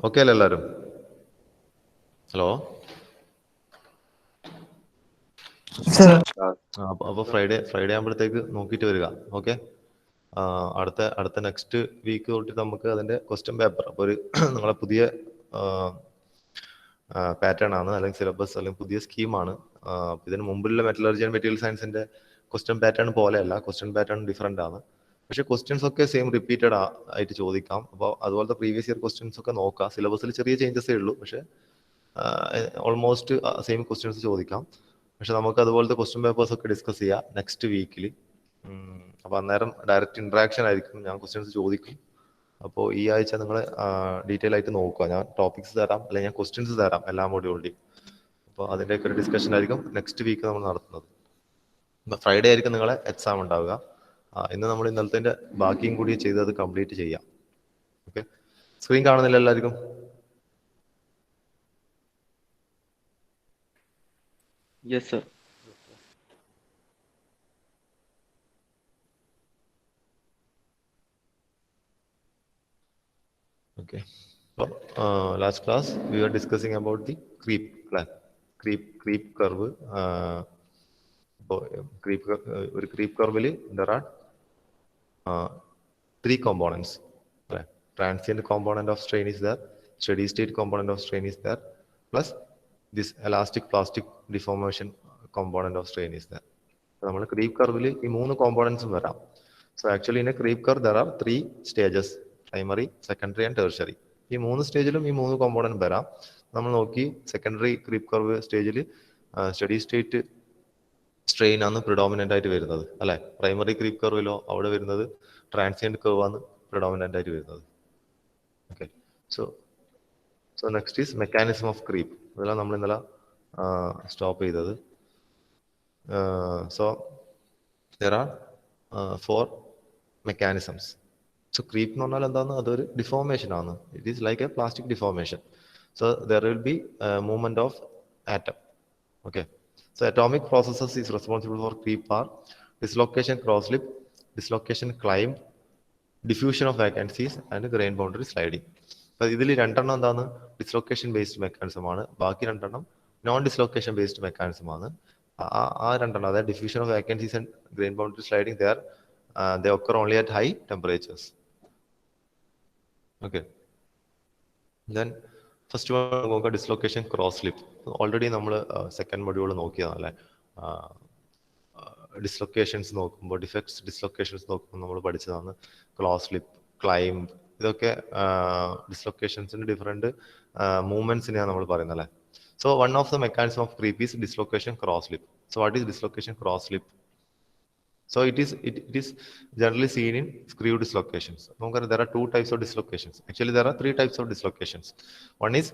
Okay അല്ലേ എല്ലാവരും? Hello. അപ്പോൾ ഫ്രൈഡേ ആകുമ്പോഴത്തേക്ക് നോക്കിയിട്ട് വരിക. ഓക്കെ. അടുത്ത നെക്സ്റ്റ് വീക്ക് തൊട്ട് നമുക്ക് അതിൻ്റെ ക്വസ്റ്റ്യൻ പേപ്പർ അപ്പോൾ ഒരു നിങ്ങളെ പുതിയ പാറ്റേൺ ആണ്, അല്ലെങ്കിൽ സിലബസ്, അല്ലെങ്കിൽ പുതിയ സ്കീമാണ്. ഇതിന് മുമ്പിലുള്ള മെറ്റലർജി ആൻഡ് മെറ്റീരിയൽ സയൻസിന്റെ ക്വസ്റ്റ്യൻ പാറ്റേൺ പോലെയല്ല, ക്വസ്റ്റ്യൻ പാറ്റേൺ ഡിഫറെൻ്റ് ആണ്. പക്ഷേ ക്വസ്റ്റ്യൻസ് ഒക്കെ സെയിം റിപ്പീറ്റഡ് ആയിട്ട് ചോദിക്കാം. അപ്പോൾ അതുപോലത്തെ പ്രീവിയസ് ഇയർ ക്വസ്റ്റ്യൻസ് ഒക്കെ നോക്കാം. സിലബസിൽ ചെറിയ ചേഞ്ചസേ ഉള്ളൂ, പക്ഷേ ഓൾമോസ്റ്റ് സെയിം ക്വസ്റ്റ്യൻസ് ചോദിക്കാം. പക്ഷെ നമുക്ക് അതുപോലത്തെ ക്വസ്റ്റ്യൻ പേപ്പേഴ്സ് ഒക്കെ ഡിസ്കസ് ചെയ്യാം നെക്സ്റ്റ് വീക്കിൽ. അപ്പോൾ അന്നേരം ഡയറക്റ്റ് ഇൻട്രാക്ഷൻ ആയിരിക്കും, ഞാൻ ക്വസ്റ്റ്യൻസ് ചോദിക്കും. അപ്പോൾ ഈ ആഴ്ച നിങ്ങൾ ഡീറ്റെയിൽ ആയിട്ട് നോക്കുക. ഞാൻ ടോപ്പിക്സ് തരാം, അല്ലെങ്കിൽ ഞാൻ ക്വസ്റ്റ്യൻസ് തരാം എല്ലാ മൊഡ്യൂളിൻ്റെയും. അപ്പോൾ അതിൻ്റെയൊക്കെ ഒരു ഡിസ്കഷൻ ആയിരിക്കും നെക്സ്റ്റ് വീക്ക് നമ്മൾ നടത്തുന്നത്. ഫ്രൈഡേ ആയിരിക്കും നിങ്ങളെ എക്സാം ഉണ്ടാവുക. ഇന്ന് നമ്മൾ ഇന്നലത്തെ ബാക്കിയും കൂടി ചെയ്ത് അത് കംപ്ലീറ്റ് ചെയ്യാം. ഓക്കെ. സ്ക്രീൻ കാണുന്നില്ല എല്ലാവർക്കും? Yes sir. Okay. So, last class we were discussing about the creep plan, creep curve. ഒരു creep curve there are three components. Transient component of strain is there, steady state component of strain is there, plus this elastic plastic deformation component of strain is there. നമ്മൾ creep curve ഈ മൂന്ന് കോമ്പോണൻസും വരാം. So actually in a creep curve there are three stages: primary, secondary and tertiary. ഈ മൂന്ന് സ്റ്റേജിലും ഈ മൂന്ന് component വരാം. നമ്മൾ നോക്കി സെക്കൻഡറി ക്രീപ്പ് കർവ് സ്റ്റേജിൽ സ്റ്റഡി സ്റ്റേറ്റ് സ്ട്രെയിൻ ആണ് പ്രിഡോമിനന്റ് ആയിട്ട് വരുന്നത്, അല്ലെ? പ്രൈമറി ക്രീപ്പ് കർവിലോ അവിടെ വരുന്നത് ട്രാൻസിയന്റ് കർവ് ആണ് പ്രിഡോമിനന്റ് ആയിട്ട് വരുന്നത്. Okay. So next is mechanism of creep. ഇതെല്ലാം നമ്മൾ ഇന്നലെ സ്റ്റോപ്പ് ചെയ്തത്. So there are 4 mechanisms. So creep എന്ന് പറഞ്ഞാൽ എന്താണ്? അതൊരു ഡിഫോർമേഷൻ ആണ്. It is like a plastic deformation. So there will be movement of atom. Okay. So atomic processes is responsible for creep are dislocation cross slip, dislocation climb, diffusion of vacancies and grain boundary sliding. അപ്പോൾ ഇതിൽ രണ്ടെണ്ണം എന്താണ്? Dislocation based mechanism ആണ്. ബാക്കി രണ്ടെണ്ണം non dislocation based mechanism ആണ്. ആ രണ്ടെണ്ണം, അതായത് diffusion of vacancies and grain boundary sliding, they occur only at high temperatures. Okay. Then first one നോക്കുക, ഡിസ്ലൊക്കേഷൻ ക്രോസ് ലിപ്പ്. ഓൾറെഡി നമ്മൾ സെക്കൻഡ് മൊഡ്യൂൾ നോക്കിയതല്ലേ. ഡിസ്ലൊക്കേഷൻസ് നോക്കുമ്പോൾ, ഡിഫക്ട്സ് ഡിസ്ലൊക്കേഷൻസ് നോക്കുമ്പോൾ നമ്മൾ പഠിച്ചതാണ് ക്രോസ് ലിപ്പ്, ക്ലൈംബ്. ഇതൊക്കെ ഡിസ്ലൊക്കേഷൻസിന്റെ ഡിഫറെന്റ് മൂവ്മെന്റ്സിനെയാണ് നമ്മൾ പറയുന്നത്, അല്ലേ? So one of the mechanism of creep is dislocation cross lip. So what is dislocation cross lip? So it is generally seen in screw dislocations. There are two types of dislocations. Actually, there are three types of dislocations. One is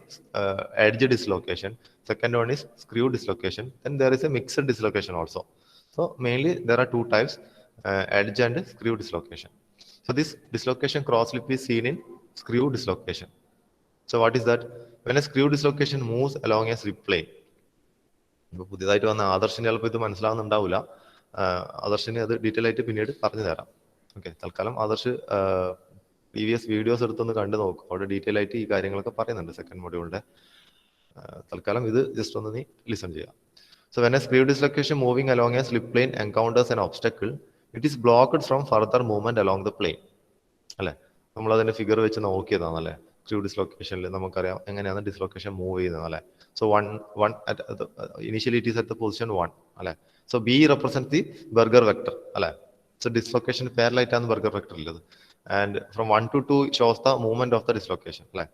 edge dislocation. Second one is screw dislocation. Then there is a mixed dislocation also. So mainly there are two types, edge and screw dislocation. So this dislocation cross lip is seen in screw dislocation. So what is that? When a screw dislocation moves along a slip plane. ഇപ്പോൾ പുതിയതായിട്ട് വന്ന ആദർശിന് ചിലപ്പോൾ ഇത് മനസ്സിലാവുന്നുണ്ടാവില്ല. ആദർശിന് അത് detail ആയിട്ട് പിന്നീട് പറഞ്ഞു തരാം. ഓക്കെ. തൽക്കാലം ആദർശ് പ്രീവിയസ് വീഡിയോസ് എടുത്തൊന്ന് കണ്ടു നോക്കും. അവിടെ ഡീറ്റെയിൽ ആയിട്ട് ഈ കാര്യങ്ങളൊക്കെ പറയുന്നുണ്ട് സെക്കൻഡ് മൊഡ്യൂളിന്റെ. തൽക്കാലം ഇത് ജസ്റ്റ് ഒന്ന് നീ ലിസൺ ചെയ്യാം. So when a screw dislocation moving along a slip plane encounters an obstacle, it is blocked from further movement along the plane. അല്ലെ, നമ്മൾ അതിന്റെ ഫിഗർ വെച്ച് നോക്കിയതാണ്, അല്ലെ? സ്ക്രീവ് ഡിസ്ലൊക്കേഷനിൽ നമുക്കറിയാം എങ്ങനെയാണ് ഡിസ്ലൊക്കേഷൻ മൂവ് ചെയ്യുന്നത്, അല്ലെ? So initially it is at the position 1, അല്ലെ? So B represents the Berger vector, അല്ലെ? So dislocation പാരലൈറ്റാണ് ബർഗർ വെക്ടർ ഉള്ളത്. And from 1 to 2 shows the movement of the dislocation, അല്ലെ?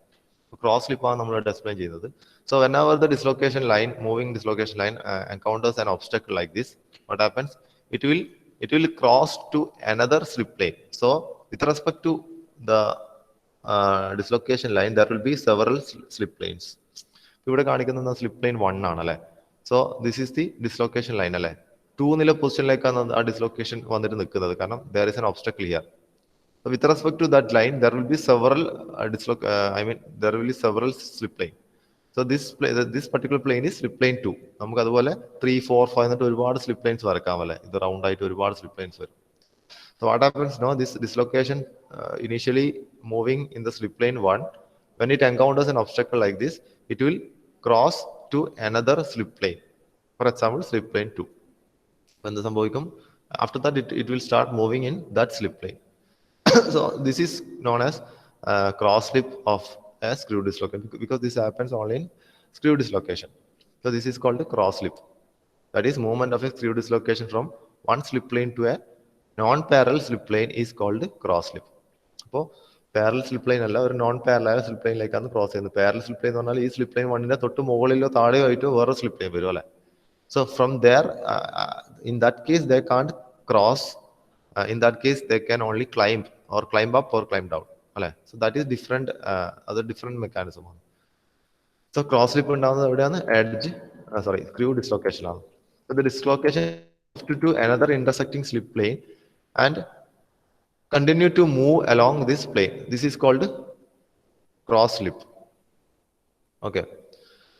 ക്രോസ് സ്ലിപ്പാണ് നമ്മൾ ഡിസ്പ്ലേ ചെയ്യുന്നത്. So whenever the dislocation line, moving dislocation line encounters an obstacle like this, what happens? It will cross to another slip plane. So with respect to the dislocation line, there will be several slip planes. ഇവിടെ കാണിക്കുന്ന slip plain 1 ആണ്, അല്ലെ? So this is the dislocation line, അല്ലെ? 2 എന്നുള്ള പൊസിഷനിലേക്കാണ് ആ dislocation വന്നിട്ട് നിൽക്കുന്നത്, കാരണം there is an obstacle here. So with respect to that line, there will be several there will be several slip plane. So this particular plane is slip plane 2. നമുക്ക് അതുപോലെ 3, 4, 5 എന്നിട്ട് ഒരുപാട് സ്ലിപ്പ് പ്ലെയിൻസ് വരക്കാം, അല്ലെ? ഇത് റൗണ്ട് ആയിട്ട് ഒരുപാട് slip planes വരും. So what happens now? This dislocation initially moving in the slip plane 1, when it encounters an obstacle like this, it will cross to another slip plane. For example, slip plane 2. When the സംഭവിക്കും, after that it will start moving in that slip plane. So this is known as cross slip of a screw dislocation, because this happens only in screw dislocation. So this is called a cross slip. That is, movement of a screw dislocation from one slip plane to a non-parallel slip plane is called cross slip. അപ്പോൾ parallel slip plain അല്ല, ഒരു non parallel slip പ്ലെയിനിലേക്കാണ് cross ചെയ്യുന്നത്. Parallel slip plain എന്ന് പറഞ്ഞാൽ ഈ slip plain വണ്ണിന്റെ തൊട്ട് മുകളിലോ താഴെയോ ആയിട്ട് വേറെ സ്ലിപ്പ് പ്ലെയിൻ വരും അല്ലെ. So from there, in that case, they can't cross. In that case, they can only climb or climb up or climb down. So that is different. Other different mechanism. So cross slip ഉണ്ടാവുന്നത് എവിടെയാണ്? Edge screw dislocation ആണ്. So the dislocation to another intersecting slip plane and continue to move along this plane. This is called cross slip. Okay.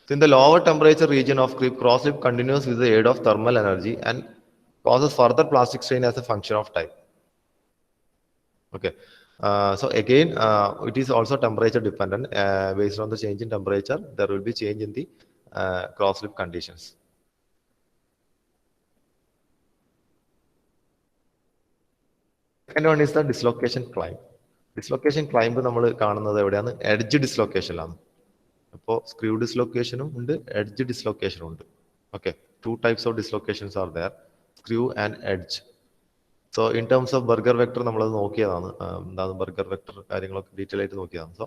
So in the lower temperature region of cross slip continues with the aid of thermal energy and causes further plastic strain as a function of time. Okay. So again, it is also temperature dependent. Based on the change in temperature, there will be change in the cross slip conditions. Second one is the dislocation climb. Dislocation climb നമ്മൾ കാണുന്നത് എവിടെയാണ്? Edge ഡിസ്ലൊക്കേഷനിലാണ്. അപ്പോൾ screw ഡിസ്ലൊക്കേഷനും ഉണ്ട്, edge ഡിസ്ലൊക്കേഷനും ഉണ്ട്. Okay, 2 types of dislocations are there, screw and edge. So in terms of Berger vector നമ്മളത് നോക്കിയതാണ്. എന്താണ് Berger vector കാര്യങ്ങളൊക്കെ ഡീറ്റെയിൽ ആയിട്ട് നോക്കിയതാണ്. So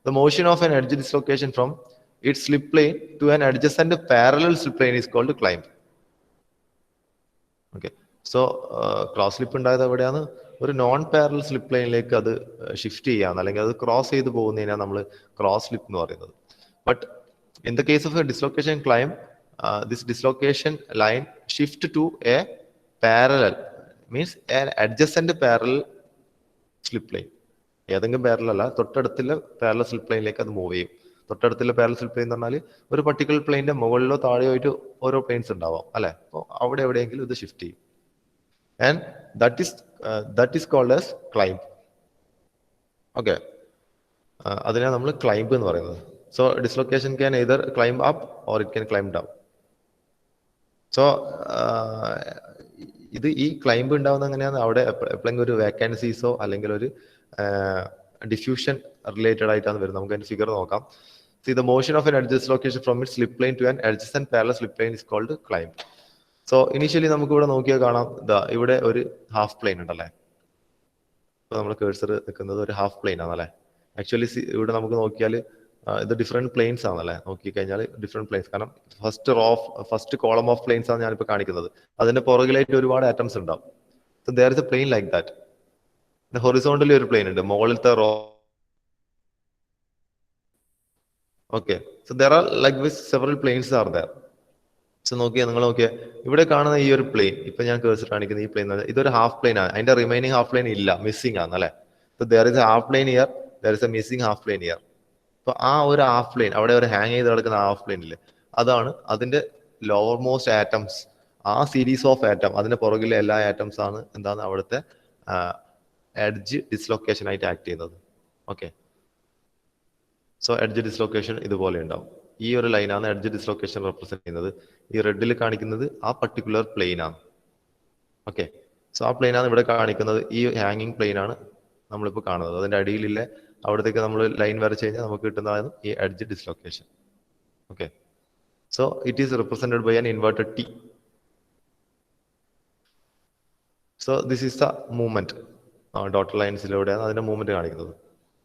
the motion of an edge dislocation from its slip plane to an adjacent parallel slip plane is called climb. Okay, so cross slip ഉണ്ടായത് എവിടെയാണ്? ഒരു non parallel slip പ്ലെയിനിലേക്ക് അത് ഷിഫ്റ്റ് ചെയ്യാന്ന്, അല്ലെങ്കിൽ അത് ക്രോസ് ചെയ്ത് പോകുന്നതിനാണ് നമ്മൾ ക്രോസ് സ്ലിപ്പ് എന്ന് പറയുന്നത്. But in the case of a dislocation climb, this dislocation line shift to a parallel, means adjacent parallel slip plane. ഏതെങ്കിലും പാരലൽ അല്ല, തൊട്ടടുത്തുള്ള പാരലൽ സ്ലിപ്പ് പ്ലെയിനിലേക്ക് അത് മൂവ് ചെയ്യും. തൊട്ടടുത്തുള്ള പാരലൽ സ്ലിപ്പ് പ്ലെയിൻ എന്ന് പറഞ്ഞാൽ ഒരു പർട്ടിക്കുലർ പ്ലെയിനിന്റെ മുകളിലോ താഴെയോ ആയിട്ട് ഓരോ പ്ലെയിൻസ് ഉണ്ടാവാം അല്ലെ. അപ്പോൾ അവിടെ എവിടെയെങ്കിലും ഇത് ഷിഫ്റ്റ് ചെയ്യും. And that is called as climb. Okay, അതിനെ നമ്മൾ climb എന്ന് പറയുന്നത്. So dislocation can either climb up or it can climb down. So ഇത് ഈ ക്ലൈംബ് ഉണ്ടാവുന്ന എങ്ങനെയാണ്? അവിടെ എപ്പോഴെങ്കിലും ഒരു വേക്കൻസീസോ അല്ലെങ്കിൽ ഒരു ഡിഫ്യൂഷൻ റിലേറ്റഡ് ആയിട്ടാണ് വരുന്നത്. നമുക്ക് അതിന്റെ ഫിഗർ നോക്കാം. See, the motion of an edge dislocation from its slip plane to an adjacent parallel slip plane is called climb. So initially നമുക്ക് ഇവിടെ നോക്കിയാൽ കാണാം, ഇവിടെ ഒരു ഹാഫ് പ്ലെയിൻ ഉണ്ടല്ലേ. ഇപ്പൊ നമ്മൾ കേഴ്സർ നിൽക്കുന്നത് ഒരു ഹാഫ് പ്ലെയിൻ ആണല്ലേ. ആക്ച്വലി ഇവിടെ നമുക്ക് നോക്കിയാൽ ഇത് ഡിഫറെന്റ് പ്ലെയിൻസ് ആണല്ലേ. നോക്കിക്കഴിഞ്ഞാൽ ഡിഫറെന്റ് പ്ലെയിൻസ്, കാരണം ഫസ്റ്റ് കോളം ഓഫ് പ്ലെയിൻസ് ആണ് ഞാനിപ്പോൾ കാണിക്കുന്നത്. അതിന്റെ പുറകിലായിട്ട് ഒരുപാട് ആറ്റംസ് ഉണ്ടാവും. So there is a plane like that. Horizontally ഒരു പ്ലെയിൻ ഉണ്ട്, മുകളിലത്തെ row. Okay, so there are like with several planes are there. സോ നിങ്ങൾ നോക്കിയാൽ ഇവിടെ കാണുന്ന ഈ ഒരു പ്ലെയിൻ, ഇപ്പൊ ഞാൻ കേഴ്സർ കാണിക്കുന്ന ഈ പ്ലെയിൻ, ഇതൊരു ഹാഫ് പ്ലെയിൻ ആണ്. അതിന്റെ റിമൈനിങ് ഹാഫ് പ്ലെയിൻ ഇല്ല, മിസ്സിംഗ് ആണ് അല്ലെ. So there is A half plane year, there is a missing half plane year. അപ്പൊ ആ ഒരു ഹാഫ് പ്ലെയിൻ, അവിടെ ഒരു ഹാങ് ചെയ്ത് കിടക്കുന്ന ഹാഫ് പ്ലെയിൻ ഇല്ലേ, അതാണ് അതിന്റെ ലോവർ മോസ്റ്റ് ആറ്റംസ്. ആ സീരീസ് ഓഫ് ആറ്റം, അതിന്റെ പുറകിലെ എല്ലാ ആറ്റംസ് ആണ് എന്താണ് അവിടുത്തെ എഡ്ജ് ഡിസ്ലൊക്കേഷൻ ആയിട്ട് ആക്ട് ചെയ്യുന്നത്. ഓക്കെ, സോ എഡ്ജ് ഡിസ്ലൊക്കേഷൻ ഇതുപോലെ ഉണ്ടാവും. ഈ ഒരു ലൈനാണ് എഡ്ജ് ഡിസ്ലൊക്കേഷൻ റെപ്രസെന്റ് ചെയ്യുന്നത്. ഈ റെഡിൽ കാണിക്കുന്നത് ആ പർട്ടിക്കുലർ പ്ലെയിൻ ആണ്. ഓക്കെ, സോ ആ പ്ലെയിൻ ആണ് ഇവിടെ കാണിക്കുന്നത്. ഈ ഹാങ്ങിങ് പ്ലെയിൻ ആണ് നമ്മളിപ്പോൾ കാണുന്നത്. അതിന്റെ അടിയിലില്ല അവിടത്തേക്ക് നമ്മൾ ലൈൻ വരച്ച് കഴിഞ്ഞാൽ നമുക്ക് കിട്ടുന്നതാണ് ഈ edge dislocation. Okay, so it is represented by an inverted T. So this is the movement. Dotted ലൈൻസിലൂടെയാണ് അതിന്റെ മൂവ്മെന്റ് കാണിക്കുന്നത്.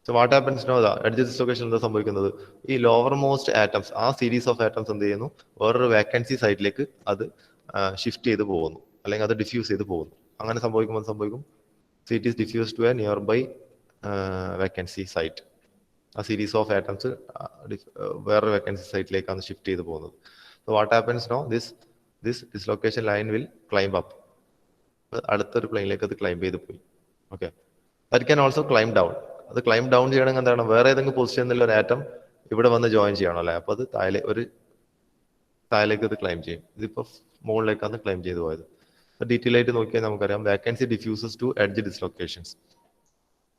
So what happens now, edge dislocation എന്താ സംഭവിക്കുന്നത്? ഈ ലോവർ മോസ്റ്റ് ആറ്റംസ്, ആ സീരീസ് ഓഫ് ആറ്റംസ് എന്ത് ചെയ്യുന്നു? വേറൊരു വേക്കൻസി സൈറ്റിലേക്ക് അത് ഷിഫ്റ്റ് ചെയ്ത് പോകുന്നു, അല്ലെങ്കിൽ അത് ഡിഫ്യൂസ് ചെയ്ത് പോകുന്നു. അങ്ങനെ സംഭവിക്കുമ്പോൾ സംഭവിക്കും, so it is diffuse to a nearby vacancy site. ആ സീരീസ് ഓഫ് ആറ്റംസ് വേറൊരു വേക്കൻസി സൈറ്റിലേക്കാണ് ഷിഫ്റ്റ് ചെയ്ത് പോകുന്നത്. So what happens no, this dislocation line will climb up. അടുത്തൊരു പ്ലെയിനിലേക്ക് അത് ക്ലൈംബ് ചെയ്ത് പോയി. Okay, that can also climb down. അത് ക്ലൈം ഡൗൺ ചെയ്യണമെങ്കിൽ എന്താണ്? വേറെ ഏതെങ്കിലും പൊസിഷനിലുള്ള ഒരു ആറ്റം ഇവിടെ വന്ന് ജോയിൻ ചെയ്യണം അല്ലേ. അപ്പൊ അത് താഴേക്ക് അത് ക്ലൈം ചെയ്യും. ഇതിപ്പോ മുകളിലേക്കാണ് ക്ലൈം ചെയ്ത് പോയത്. ഡീറ്റെയിൽ ആയിട്ട് നോക്കിയാൽ നമുക്കറിയാം, vacancy diffuses to edge dislocations.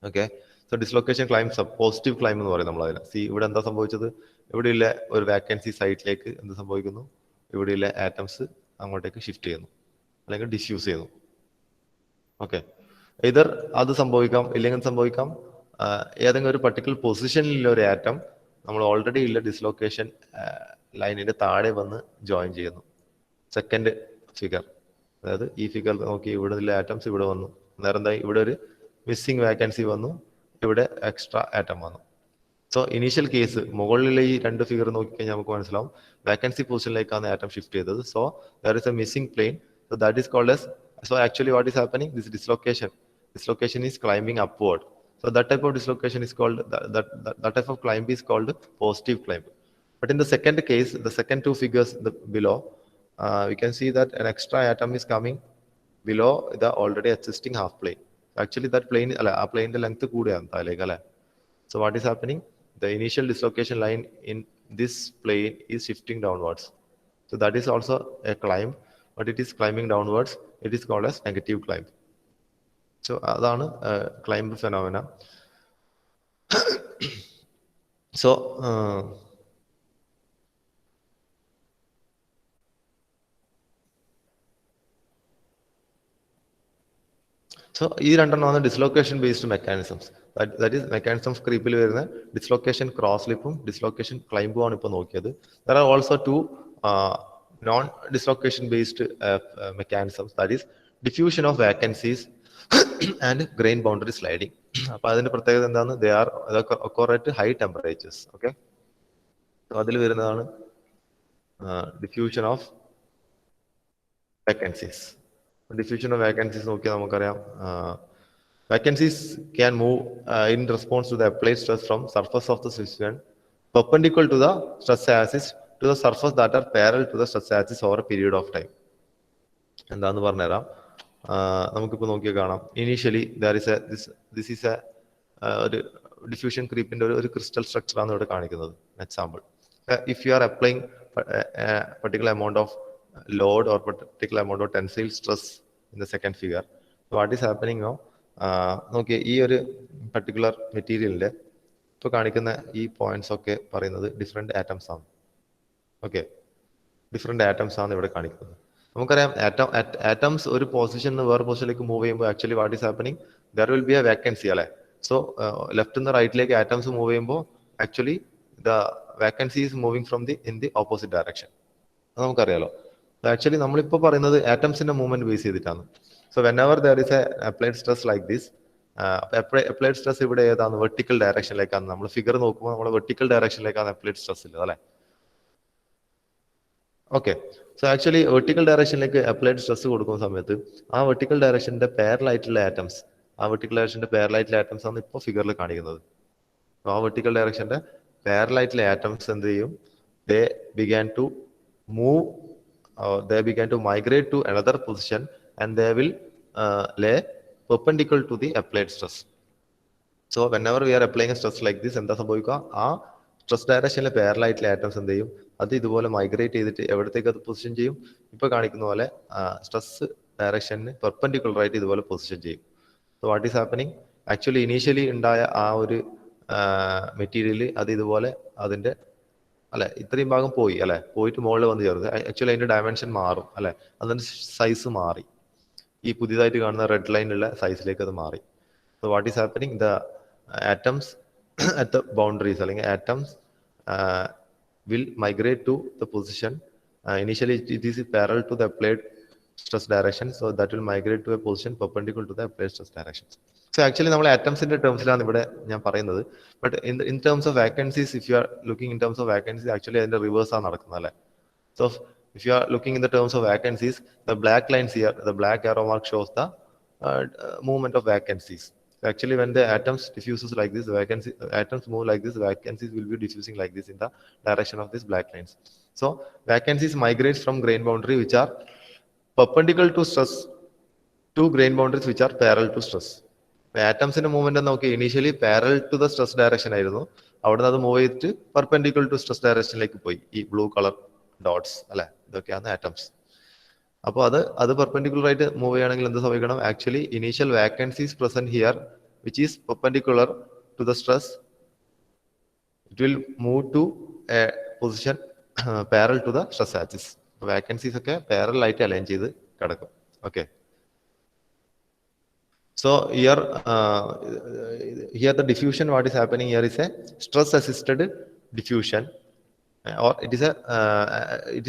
Okay, so dislocation climbs up, positive climb എന്ന് പറയും നമ്മൾ അതിന്. സി ഇവിടെ എന്താ സംഭവിച്ചത്, ഇവിടെയുള്ള ഒരു വാക്കൻസി സൈറ്റിലേക്ക് എന്ത് സംഭവിക്കുന്നു, ഇവിടെയുള്ള ആറ്റംസ് അങ്ങോട്ടേക്ക് ഷിഫ്റ്റ് ചെയ്യുന്നു അല്ലെങ്കിൽ ഡിസ്യൂസ് ചെയ്യുന്നു. ഓക്കെ, ഇതർ അത് സംഭവിക്കാം, ഇല്ലെങ്കിൽ സംഭവിക്കാം ഏതെങ്കിലും ഒരു പർട്ടിക്കുലർ പൊസിഷനിലുള്ള ഒരു ആറ്റം നമ്മൾ ഓൾറെഡി ഉള്ള ഡിസ്ലൊക്കേഷൻ ലൈനിന്റെ താഴെ വന്ന് ജോയിൻ ചെയ്യുന്നു. സെക്കൻഡ് ഫിഗർ, അതായത് ഈ ഫിഗർ നോക്കി, ഇവിടെ ഉള്ള ആറ്റംസ് ഇവിടെ വന്നു, നേരം എന്തായി, ഇവിടെ ഒരു മിസ്സിംഗ് വാക്കൻസി വന്നു, ഇവിടെ എക്സ്ട്രാ ആറ്റം വന്നു. സോ ഇനീഷ്യൽ കേസ് മുകളിലെ ഈ രണ്ട് ഫിഗർ നോക്കിക്കഴിഞ്ഞാൽ നമുക്ക് മനസ്സിലാവും വാക്കൻസി പൊസിഷനിലേക്കാണ് ആറ്റം ഷിഫ്റ്റ് ചെയ്തത്. So there is a missing plane, so that is called S, so actually what is happening, this dislocation is climbing upward. So that type of dislocation is called, that type of climb is called positive climb. But in the second case, the second two figures below, we can see that an extra atom is coming below the already existing half plane. Actually that plane, a plane length koodiyanu thalekku alle. So what is happening, the initial dislocation line in this plane is shifting downwards. So that is also a climb, but it is climbing downwards. It is called as negative climb. So അതാണ് climb phenomena. So ഈ രണ്ടെണ്ണമാണ് dislocation based mechanisms. That is mechanisms ക്രീപ്പിൽ വരുന്ന dislocation cross ലിപ്പും dislocation ക്ലൈംബും ആണ് ഇപ്പോൾ നോക്കിയത്. There are also two non dislocation based mechanisms, that is diffusion of vacancies and grain boundary sliding. അപ്പൊ അതിന്റെ പ്രത്യേകത എന്താണ്, they are occur at high temperatures. Okay, അതിൽ വരുന്നതാണ് diffusion of vacancies. Diffusion of vacancies നോക്കിയാൽ നമുക്കറിയാം, vacancies can move in response to the applied stress from surface of the system perpendicular to the stress axis to the surface that are parallel to the stress axis over a period of time. എന്താന്ന് പറഞ്ഞുതരാം. നമുക്കിപ്പോൾ നോക്കിയാൽ കാണാം, initially this is A ഒരു diffusion ക്രീപ്പിന്റെ ഒരു crystal structure ആണ് ഇവിടെ കാണിക്കുന്നത്. Example, if you R applying particular amount of load or particular amount of tensile stress in the second figure, so what is happening now, നോക്കിയേ ഈ ഒരു particular മെറ്റീരിയലിന്റെ ഇപ്പോൾ കാണിക്കുന്ന ഈ പോയിന്റ്സ് ഒക്കെ പറയുന്നത് ഡിഫറെന്റ് ആറ്റംസ് ആണ്. ഓക്കെ, ഡിഫറെന്റ് ആറ്റംസ് ആണ് ഇവിടെ കാണിക്കുന്നത്. നമുക്കറിയാം ആറ്റംസ് ഒരു പൊസിഷൻ വേറെ പൊസിഷനിലേക്ക് മൂവ് ചെയ്യുമ്പോൾ actually what is happening, there will B A vacancy അല്ലെ. സോ ലെഫ്റ്റ് നിന്ന് റൈറ്റിലേക്ക് ആറ്റംസ് മൂവ് ചെയ്യുമ്പോൾ actually the vacancy is moving from in the opposite direction. അത് നമുക്കറിയാലോ. ആക്ച്വലി നമ്മളിപ്പോൾ പറയുന്നത് ആറ്റംസിന്റെ മൂവ്മെന്റ് ബേസ് ചെയ്തിട്ടാണ്. So whenever there is a applied stress like this, applied stress ഇവിടെ ഏതാണ്, വെർട്ടിക്കൽ ഡയറക്ഷനിലേക്കാണ്. നമ്മൾ ഫിഗർ നോക്കുമ്പോൾ നമ്മൾ വെർട്ടിക്കൽ ഡയറക്ഷനിലേക്കാണ് അപ്ലൈഡ് സ്ട്രെസ് ഉള്ളത് അല്ലെ. ഓക്കെ, സോ ആക്ച്വലി വെർട്ടിക്കൽ ഡയറക്ഷനിലേക്ക് അപ്ലൈഡ് സ്ട്രെസ് കൊടുക്കുന്ന സമയത്ത് ആ വെർട്ടിക്കൽ ഡയറക്ഷന്റെ പാരലായിട്ടുള്ള ആറ്റംസ്, ആ വെർട്ടിക്കൽ ഡയറക്ഷന്റെ പാരലായിട്ടുള്ള ആറ്റംസ് ആണ് ഇപ്പോൾ ഫിഗറിൽ കാണിക്കുന്നത്. ആ വെർട്ടിക്കൽ ഡയറക്ഷന്റെ പാരലായിട്ടുള്ള ആറ്റംസ് എന്ത് ചെയ്യും, they began to move, they began to migrate to another position and they will lay perpendicular to the applied stress. So whenever we are applying a stress like this, എന്താ സംഭവിക്കുക, ആ stress ഡയറക്ഷനിലെ പാരലായിട്ടുള്ള atoms എന്ത് ചെയ്യും, അത് ഇതുപോലെ migrate ചെയ്തിട്ട് എവിടത്തേക്ക് അത് position ചെയ്യും, ഇപ്പൊ കാണിക്കുന്ന പോലെ സ്ട്രെസ് ഡയറക്ഷന് പെർപെൻഡിക്കുലർ ആയിട്ട് ഇതുപോലെ പൊസിഷൻ ചെയ്യും. So what is happening, actually initially ഉണ്ടായ ആ ഒരു മെറ്റീരിയൽ അത് ഇതുപോലെ അതിന്റെ അല്ലെ ഇത്രയും ഭാഗം പോയി അല്ലെ, പോയിട്ട് മുകളിൽ വന്ന് ചേർത്ത് ആക്ച്വലി അതിന്റെ ഡയമെൻഷൻ മാറും അല്ലെ, അതിന്റെ സൈസ് മാറി, ഈ പുതിയതായിട്ട് കാണുന്ന റെഡ് ലൈനുള്ള സൈസിലേക്ക് അത് മാറി. So what is happening, the atoms at the boundaries അല്ലെങ്കിൽ atoms will migrate to the position. Initially it is parallel to the applied stress direction, so that will migrate to a position perpendicular to the applied stress direction. So actually നമ്മൾ ആറ്റംസിന്റെ ടേംസിലാണ് ഇവിടെ ഞാൻ പറയുന്നത്. But in terms of vacancies, if you are looking in terms of vacancies, actually അതിന്റെ reverse ആണ് നടക്കുന്നത് അല്ലേ. So if you are looking in the terms of vacancies, the black lines here, the black arrow mark shows the movement of vacancies. Actually when the atoms diffuses like this, atoms move like this, vacancies will be diffusing like this in the direction of these black lines. So vacancies migrates from grain boundary which are perpendicular to stress to grain boundaries which are parallel to stress. Atoms in a movement നോക്കി initially parallel to the stress direction ആയിരുന്നു, അവിടെ നിന്ന് അത് move ചെയ്തിട്ട് perpendicular to stress directionലേക്ക് പോയി. ഈ blue colour dots അല്ലെ, ഇതൊക്കെയാണ് ആറ്റംസ്. അപ്പോൾ അത് പെർപെൻഡിക്കുലർ ആയിട്ട് മൂവ് ചെയ്യുകയാണെങ്കിൽ എന്ത് സംഭവിക്കണം, actually initial vacancies present here which is perpendicular to the stress, it will move to a position parallel to the stress axis. Vacancies ഒക്കെ parallel ആയിട്ട് അലൈൻ ചെയ്ത് കിടക്കും. Okay. So here the diffusion, what is happening here is a stress assisted diffusion, or it is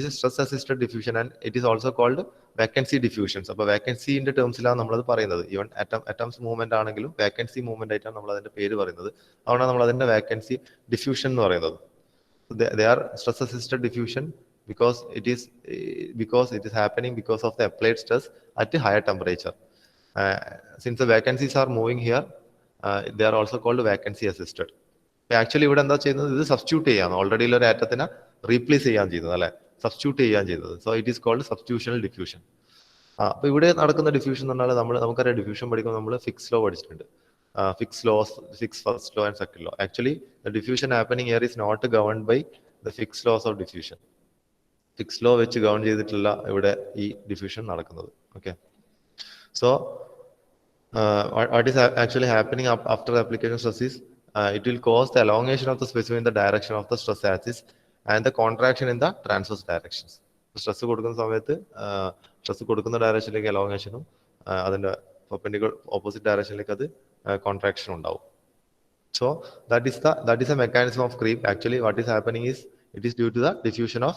a stress assisted diffusion, and it is also called vacancy diffusions. അപ്പോൾ vacancyന്റെ ടേംസിലാണ് നമ്മളത് പറയുന്നത്. Even atoms movement ആണെങ്കിലും vacancy movement ആയിട്ടാണ് നമ്മൾ അതിന്റെ പേര് പറയുന്നത്. അതുകൊണ്ടാണ് നമ്മൾ അതിന്റെ vacancy diffusion എന്ന് പറയുന്നത്. They are stress assisted diffusion because it is happening because of the applied stress at a higher temperature. Since the vacancies are moving here, they are also called vacancy assisted. Actually ഇവിടെ എന്താ ചെയ്യുന്നത്, ഇത് substitute ചെയ്യാണ്, already ഉള്ള ഒരു ആറ്റത്തിനെ replace ചെയ്യാൻ ചെയ്യുന്നത്, അല്ലെ, സബ്സ്റ്റിറ്റ്യൂട്ട് ചെയ്യാൻ ചെയ്യുന്നത്. So it is called substitutional diffusion. അപ്പൊ ഇവിടെ നടക്കുന്ന ഡിഫ്യൂഷൻ എന്ന് പറഞ്ഞാൽ നമുക്കറിയാം, ഡിഫ്യൂഷൻ പഠിക്കുമ്പോൾ നമ്മൾ ഫിക്സ് ലോ പഠിച്ചിട്ടുണ്ട്. Fick's first law and second law. Actually the diffusion happening here is not governed by the Fick's laws of diffusion. Fick's law വെച്ച് ഗവൺ ചെയ്തിട്ടുള്ള ഇവിടെ ഈ ഡിഫ്യൂഷൻ നടക്കുന്നത്. Okay. So what is actually happening after the application stress is it will cause the elongation of the specimen in the direction of the stress axis and the contraction in the transverse directions. Stress കൊടുക്കുന്ന സമയത്ത് stress കൊടുക്കുന്ന ഡയറക്ഷനിലേക്ക് എലോങ്ങേഷനും അതിന്റെ perpendicular opposite ഡയറക്ഷനിലേക്ക് അത് contraction ഉണ്ടാവും. So that is a mechanism of creep. Actually what is happening is it is due to the diffusion of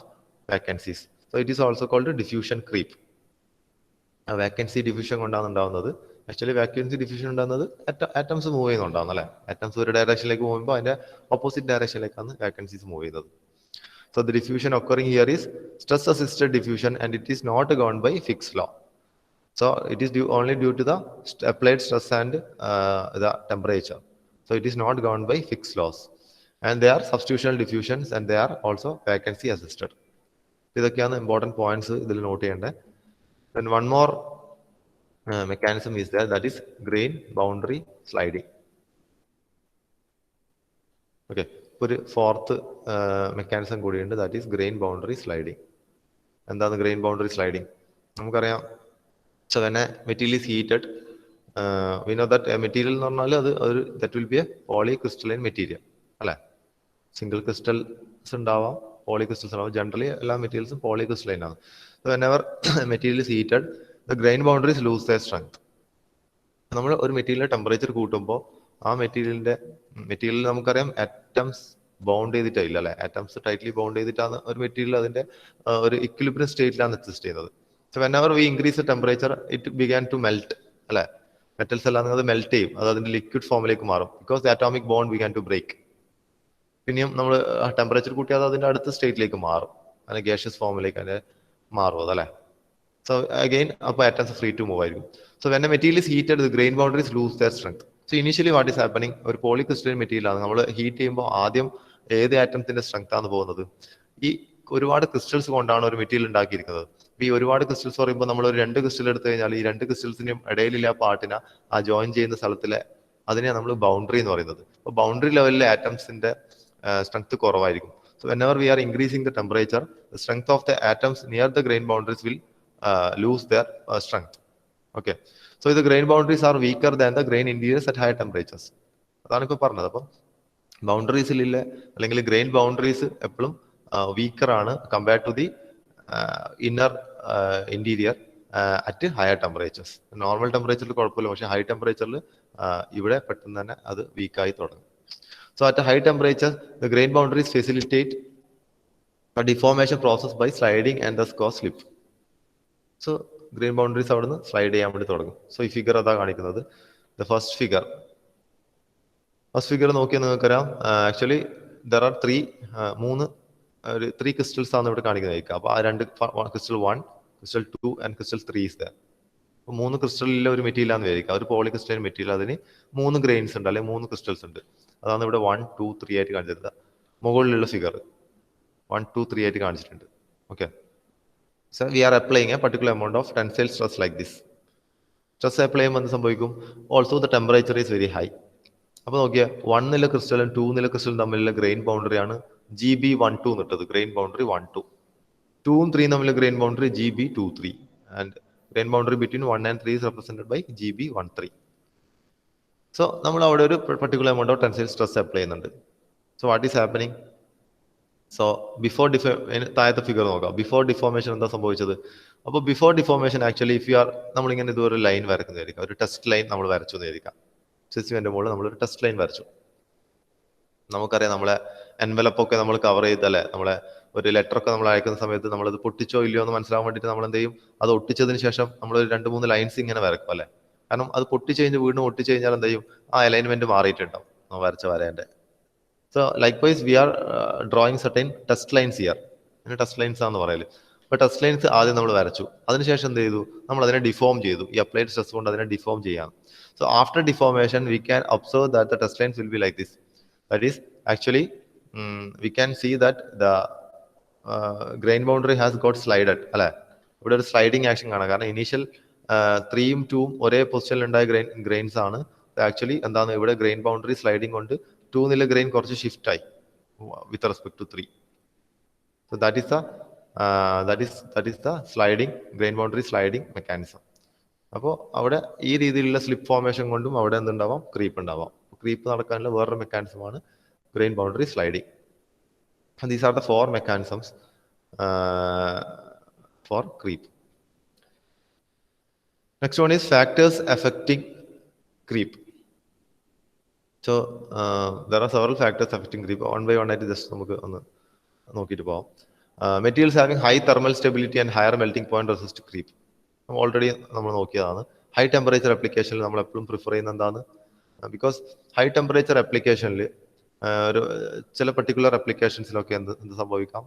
vacancies. So it is also called diffusion creep. Vacancy diffusion കൊണ്ടാണ് ഉണ്ടാവുന്നത്. Actually vacancy diffusion ഉണ്ടാകുന്നത് atoms move ചെയ്യുന്നുണ്ടാവുന്നു, അല്ലെ. Atoms ഒരു ഡയറക്ഷനിലേക്ക് പോകുമ്പോൾ അതിന്റെ opposite ഡയറക്ഷനിലേക്കാണ് വാക്കൻസീസ് മൂവ് ചെയ്യുന്നത്. So the diffusion occurring here is stress assisted diffusion and it is not governed by Fick's law. So it is only due to the applied stress and the temperature. So it is not governed by Fick's laws and they are substitutional diffusions and they are also vacancy assisted. ഇതൊക്കെയാണ് important points ഇതിൽ not ചെയ്യേണ്ടത്. Then one more mechanism is there, that is grain boundary sliding. Okay, ഒരു fourth mechanism കൂടിയുണ്ട്, that is grain boundary sliding. എന്താണ് grain boundary sliding? നമുക്കറിയാം, so when a material is heated, we know that a material എന്ന് പറഞ്ഞാൽ അത് that will be a polycrystalline material, അല്ലെ. Single crystals ഉണ്ടാവാം, polycrystals ഉണ്ടാവും. ജനറലി എല്ലാ മെറ്റീരിയൽസും polycrystalline ആണ്. So whenever material is heated, the grain boundaries lose their strength. നമ്മൾ ഒരു മെറ്റീരിയലിന്റെ ടെമ്പറേച്ചർ കൂട്ടുമ്പോൾ ആ മെറ്റീരിയൽ നമുക്കറിയാം ആറ്റംസ് ബൗണ്ട് ചെയ്തിട്ടില്ല, അല്ലെ. ആറ്റംസ് ടൈറ്റ്ലി ബൗണ്ട് ചെയ്തിട്ടാണ് ഒരു മെറ്റീരിയൽ അതിന്റെ ഒരു ഇക്വിലിബ്രിയം സ്റ്റേറ്റിലാണ് എക്സിസ്റ്റ് ചെയ്യുന്നത്. So whenever we increase the temperature, it began to melt, അല്ലെ. മെറ്റൽസ് എല്ലാം അത് മെൽറ്റ് ചെയ്യും, അത് അതിന്റെ ലിക്വിഡ് ഫോമിലേക്ക് മാറും, because the atomic bond began to break. പിന്നെയും നമ്മൾ ടെമ്പറേച്ചർ കൂട്ടിയാൽ അതിന്റെ അടുത്ത സ്റ്റേറ്റിലേക്ക് മാറും, അതിന്റെ ഗ്യാഷ്യസ് ഫോമിലേക്ക് അതിന്റെ മാറും, അതല്ലേ. സോ അഗെയിൻ അപ്പോൾ ആറ്റംസ് ഫ്രീ ടു മൂവ് ആയിരിക്കും. So when A material is heated, the grain boundaries loose there strength. So initially what is happening, ഒരു പോളിക്രിസ്റ്റലൈൻ മെറ്റീരിയൽ ആണ്. നമ്മൾ ഹീറ്റ് ചെയ്യുമ്പോൾ ആദ്യം ഏത് ആറ്റത്തിന്റെ സ്ട്രെങ്ത് ആണ് പോകുന്നത്? ഈ ഒരുപാട് ക്രിസ്റ്റൽസ് കൊണ്ടാണ് ഒരു മെറ്റീരിയൽ ഉണ്ടാക്കിയിരിക്കുന്നത്. ഈ ഒരുപാട് ക്രിസ്റ്റൽസ് പറയുമ്പോൾ നമ്മൾ ഒരു 2 ക്രിസ്റ്റൽ എടുത്തു കഴിഞ്ഞാൽ ഈ 2 ക്രിസ്റ്റൽസിനും ഇടയിലുള്ള പാർട്ടിനെ ആ ജോയിൻ ചെയ്യുന്ന സ്ഥലത്തിലെ അതിനെയാണ് നമ്മൾ ബൗണ്ടറി എന്ന് പറയുന്നത്. അപ്പോൾ ബൗണ്ടറി ലെവലിലെ ആറ്റംസിന്റെ സ്ട്രെങ്ത് കുറവായിരിക്കും. So whenever we are increasing the temperature, the strength of the atoms near the grain boundaries will lose their strength. Okay. So the grain boundaries are weaker than the grain interiors at higher temperatures. അതാണ് ഇപ്പോൾ പറഞ്ഞത്. അപ്പം ബൗണ്ടറീസിലെ അല്ലെങ്കിൽ grain boundaries എപ്പോഴും weaker ആണ് compared to the inner interior at higher temperatures. Normal ടെമ്പറേച്ചറിൽ കുഴപ്പമില്ല, പക്ഷേ ഹൈ ടെമ്പറേച്ചറിൽ ഇവിടെ പെട്ടെന്ന് തന്നെ അത് വീക്കായി തുടങ്ങും. So at a high temperature, the grain boundaries facilitate a deformation process by sliding and thus cause slip. So grain boundaries അവിടുന്ന് സ്ലൈഡ് ചെയ്യാൻ വേണ്ടി തുടങ്ങും. സോ ഈ ഫിഗർ അതാ കാണിക്കുന്നത്. ദ ഫസ്റ്റ് ഫിഗർ നോക്കിയാൽ നിങ്ങൾക്കറിയാം, actually there are three crystals ആണ് ഇവിടെ കാണിക്കുന്നത്. അപ്പോൾ ആ crystal 1, crystal 2 and crystal 3 is there. അപ്പോൾ 3 ക്രിസ്റ്റലിലെ ഒരു മെറ്റീരിയൽ ആണെന്ന് വിചാരിക്കുക, ഒരു പോളിക്രിസ്റ്റലൈൻ മെറ്റീരിയൽ. അതിന് 3 ഗ്രെയിൻസ് ഉണ്ട്, അല്ലെങ്കിൽ 3 ക്രിസ്റ്റൽസ് ഉണ്ട്. അതാണ് ഇവിടെ 1, 2, 3 ആയിട്ട് കാണിച്ചിരുന്നത്. മുകളിലുള്ള ഫിഗർ 1, 2, 3 ആയിട്ട് കാണിച്ചിട്ടുണ്ട്. Okay. So we R applying A particular amount of tensile stress like this. Stress apply ചെയ്യുമ്പോൾ എന്ത് സംഭവിക്കും? Also the temperature is very high. അപ്പോൾ നോക്കിയാൽ 1 ക്രിസ്റ്റലും 2 ക്രിസ്റ്റലും തമ്മിലുള്ള ഗ്രെയിൻ ബൗണ്ടറിയാണ് GB12 എന്നിട്ടത്, ഗ്രെയിൻ ബൗണ്ടറി 1, 2. 2ഉം 3 തമ്മിലുള്ള grain boundary GB23 and grain boundary between 1 and 3 is represented by GB13. So നമ്മൾ അവിടെ ഒരു particular amount of tensile stress apply ചെയ്യുന്നുണ്ട്. So what is happening? So before താഴത്തെ ഫിഗർ നോക്കാം. ബിഫോർ ഡിഫോർമേഷൻ എന്താ സംഭവിച്ചത്? അപ്പോൾ before deformation actually if you are, നമ്മളിങ്ങനെ ഇതുവരെ ലൈൻ വരക്കുന്നതായിരിക്കാം, ഒരു ടെസ്റ്റ് ലൈൻ നമ്മൾ വരച്ചു എന്നായിരിക്കാം. സിസ്റ്റമിൻ്റെ മുകളിൽ നമ്മളൊരു ടെസ്റ്റ് ലൈൻ വരച്ചു. നമുക്കറിയാം നമ്മളെ എൻവലപ്പൊക്കെ നമ്മൾ കവർ ചെയ്തല്ലേ, നമ്മളെ ഒരു ലെറ്റർ ഒക്കെ നമ്മൾ അയക്കുന്ന സമയത്ത് നമ്മളത് പൊട്ടിച്ചോ ഇല്ലയോ എന്ന് മനസ്സിലാവാൻ വേണ്ടിയിട്ട് നമ്മൾ എന്ത് ചെയ്യും, അത് ഒട്ടിച്ചതിന് ശേഷം നമ്മൾ ഒരു 2-3 ലൈൻസ് ഇങ്ങനെ വരക്കും അല്ലേ. കാരണം അത് പൊട്ടിച്ച് കഴിഞ്ഞ് വീണ്ടും ഒട്ടിച്ച് കഴിഞ്ഞാൽ എന്ത് ചെയ്യും, ആ അലൈൻമെന്റ് മാറിയിട്ടുണ്ടാവും നമ്മൾ വരച്ച വരേൻ്റെ. So likewise we are drawing certain test lines here. ഇതിന് ടെസ്റ്റ് ലൈൻസ് ആണെന്ന് പറയല്. അപ്പോൾ ടെസ്റ്റ് ലൈൻസ് ആദ്യം നമ്മൾ വരച്ചു, അതിനുശേഷം എന്ത് ചെയ്തു, നമ്മൾ അതിനെ ഡിഫോം ചെയ്തു. ഈ അപ്ലൈഡ് സ്ട്രെസ് കൊണ്ട് അതിനെ ഡിഫോം ചെയ്യാം. So after deformation we can observe that the test lines will be like this. That is actually we can see that the grain boundary has got slided അല്ലെ. ഇവിടെ ഒരു sliding action കാണാം. കാരണം initial 3ഉം 2ഉം ഒരേ പൊസിഷനിൽ ഉണ്ടായ grains ആണ്. Actually എന്താണ് ഇവിടെ ഗ്രെയിൻ ബൗണ്ടറി സ്ലൈഡിങ് കൊണ്ട് 2 നില ഗ്രെയിൻ കുറച്ച് ഷിഫ്റ്റ് ആയി with respect to 3. So that is the sliding grain boundary sliding mechanism. അപ്പോൾ അവിടെ ഈ രീതിയിലുള്ള സ്ലിപ്പ് ഫോർമേഷൻ കൊണ്ടും അവിടെ എന്തുണ്ടാവാം, ക്രീപ്പ് ഉണ്ടാവാം. ക്രീപ്പ് നടക്കാനുള്ള വേറൊരു മെക്കാനിസമാണ് grain boundary sliding. These are the 4 mechanisms for creep. Next one is factors affecting creep. So there are several factors affecting creep. One by one ആയിട്ട് ജസ്റ്റ് നമുക്ക് ഒന്ന് നോക്കിയിട്ട് പോവാം. Materials having high thermal stability and higher melting point resist creep. Already നമ്മൾ നോക്കിയതാണ്. High temperature ആപ്ലിക്കേഷനിൽ നമ്മൾ എപ്പോഴും പ്രിഫർ ചെയ്യുന്ന എന്താണ്, ബിക്കോസ് ഹൈ ടെമ്പറേച്ചർ ആപ്ലിക്കേഷനിൽ ഒരു ചില പർട്ടിക്കുലർ ആപ്ലിക്കേഷൻസിലൊക്കെ എന്ത് സംഭവിക്കാം,